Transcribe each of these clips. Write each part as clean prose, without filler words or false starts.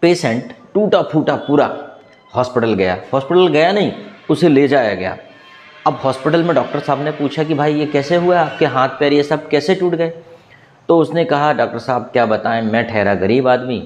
Patient टूटा फूटा पूरा हॉस्पिटल गया नहीं, उसे ले जाया गया। अब हॉस्पिटल में डॉक्टर साहब ने पूछा कि भाई ये कैसे हुआ, आपके हाथ पैर ये सब कैसे टूट गए? तो उसने कहा, डॉक्टर साहब क्या बताएं, मैं ठहरा गरीब आदमी।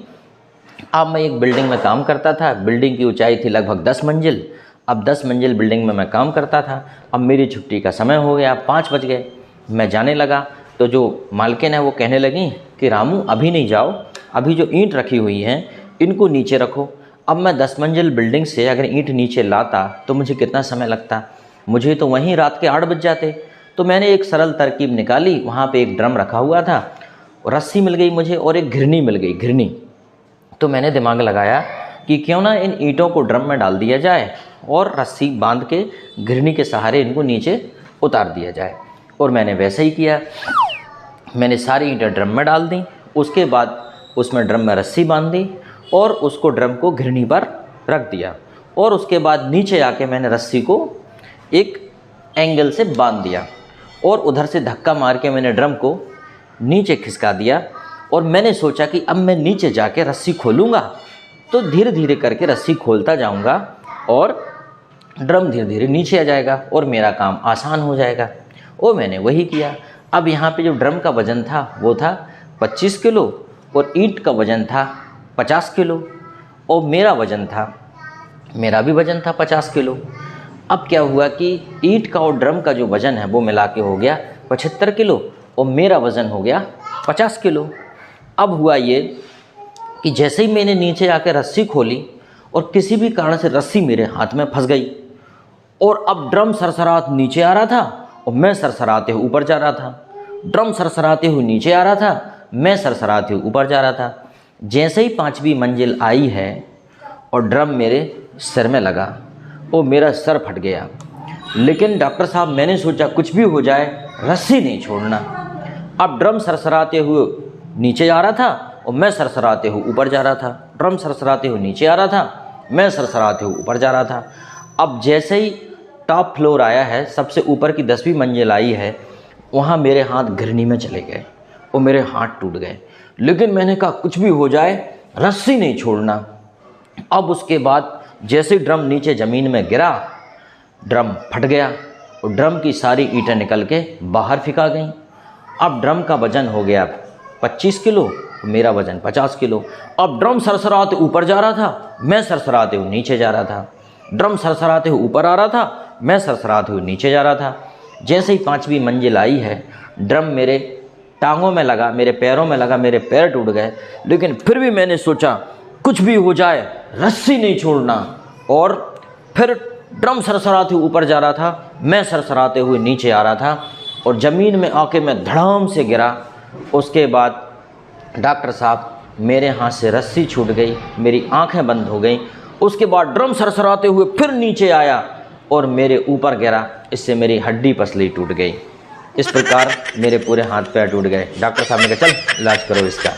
अब मैं एक बिल्डिंग में काम करता था, बिल्डिंग की ऊंचाई थी लगभग 10 मंजिल। अब 10 मंजिल बिल्डिंग में मैं काम करता था। अब मेरी छुट्टी का समय हो गया, 5 बज गए, मैं जाने लगा। तो जो मालकिन है वो कहने लगी कि रामू अभी नहीं जाओ, अभी जो ईंट रखी हुई हैं इनको नीचे रखो। अब मैं 10 मंजिल बिल्डिंग से अगर ईंट नीचे लाता तो मुझे कितना समय लगता, मुझे तो वहीं रात के 8 बज जाते। तो मैंने एक सरल तरकीब निकाली, वहाँ पे एक ड्रम रखा हुआ था, रस्सी मिल गई मुझे और एक घिरनी मिल गई, घिरनी। तो मैंने दिमाग लगाया कि क्यों ना इन ईंटों को ड्रम में डाल दिया जाए और रस्सी बांध के घिरनी के सहारे इनको नीचे उतार दिया जाए। और मैंने वैसे ही किया, मैंने सारी ईंटें ड्रम में डाल दी। उसके बाद उसमें ड्रम में रस्सी बांध दी और उसको ड्रम को घिरनी पर रख दिया। और उसके बाद नीचे आके मैंने रस्सी को एक एंगल से बांध दिया और उधर से धक्का मार के मैंने ड्रम को नीचे खिसका दिया। और मैंने सोचा कि अब मैं नीचे जाके रस्सी खोलूँगा तो धीरे धीरे करके रस्सी खोलता जाऊँगा और ड्रम धीरे धीरे नीचे आ जाएगा और मेरा काम आसान हो जाएगा। और मैंने वही किया। अब यहाँ पे जो ड्रम का वज़न था वो था 25 किलो और ईंट का वज़न था 50 किलो और मेरा भी वज़न था 50 किलो। अब क्या हुआ कि ईंट का और ड्रम का जो वज़न है वो मिला के हो गया 75 किलो और मेरा वज़न हो गया 50 किलो। अब हुआ ये कि जैसे ही मैंने नीचे आकर रस्सी खोली और किसी भी कारण से रस्सी मेरे हाथ में फंस गई और अब ड्रम सरसरात नीचे आ रहा था और मैं सरसराते हुए ऊपर जा रहा था। ड्रम सरसराते हुए नीचे आ रहा था, मैं सरसराते हुए ऊपर जा रहा था। जैसे ही 5वीं मंजिल आई है और ड्रम मेरे सिर में लगा और मेरा सर फट गया। लेकिन डॉक्टर साहब मैंने सोचा कुछ भी हो जाए रस्सी नहीं छोड़ना। अब ड्रम सरसराते हुए नीचे आ रहा था और मैं सरसराते हुए ऊपर जा रहा था। ड्रम सरसराते हुए नीचे आ रहा था, मैं सरसराते हुए ऊपर जा रहा था। अब जैसे ही टॉप फ्लोर आया है, सबसे ऊपर की 10वीं मंजिल आई है, वहाँ मेरे हाथ घिरनी में चले गए और मेरे हाथ टूट गए। लेकिन मैंने कहा कुछ भी हो जाए रस्सी नहीं छोड़ना। अब उसके बाद जैसे ही ड्रम नीचे ज़मीन में गिरा, ड्रम फट गया और ड्रम की सारी ईंटें निकल के बाहर फेंका गईं। अब ड्रम का वज़न हो गया 25 किलो, मेरा वज़न 50 किलो। अब ड्रम सरसराते ऊपर जा रहा था, मैं सरसराते हुए नीचे जा रहा था। ड्रम सरसराते हुए ऊपर आ रहा था, मैं सरसराते हुए नीचे जा रहा था। जैसे ही 5वीं मंजिल आई है, ड्रम मेरे टांगों में लगा, मेरे पैरों में लगा, मेरे पैर टूट गए। लेकिन फिर भी मैंने सोचा कुछ भी हो जाए रस्सी नहीं छोड़ना। और फिर ड्रम सरसराते हुए ऊपर जा रहा था, मैं सरसराते हुए नीचे आ रहा था और ज़मीन में आके मैं धड़ाम से गिरा। उसके बाद डॉक्टर साहब मेरे हाथ से रस्सी छूट गई, मेरी आंखें बंद हो गई। उसके बाद ड्रम सरसराते हुए फिर नीचे आया और मेरे ऊपर गिरा, इससे मेरी हड्डी पसली टूट गई। इस प्रकार मेरे पूरे हाथ पैर टूट गए। डॉक्टर साहब ने कहा चल इलाज करो इसका।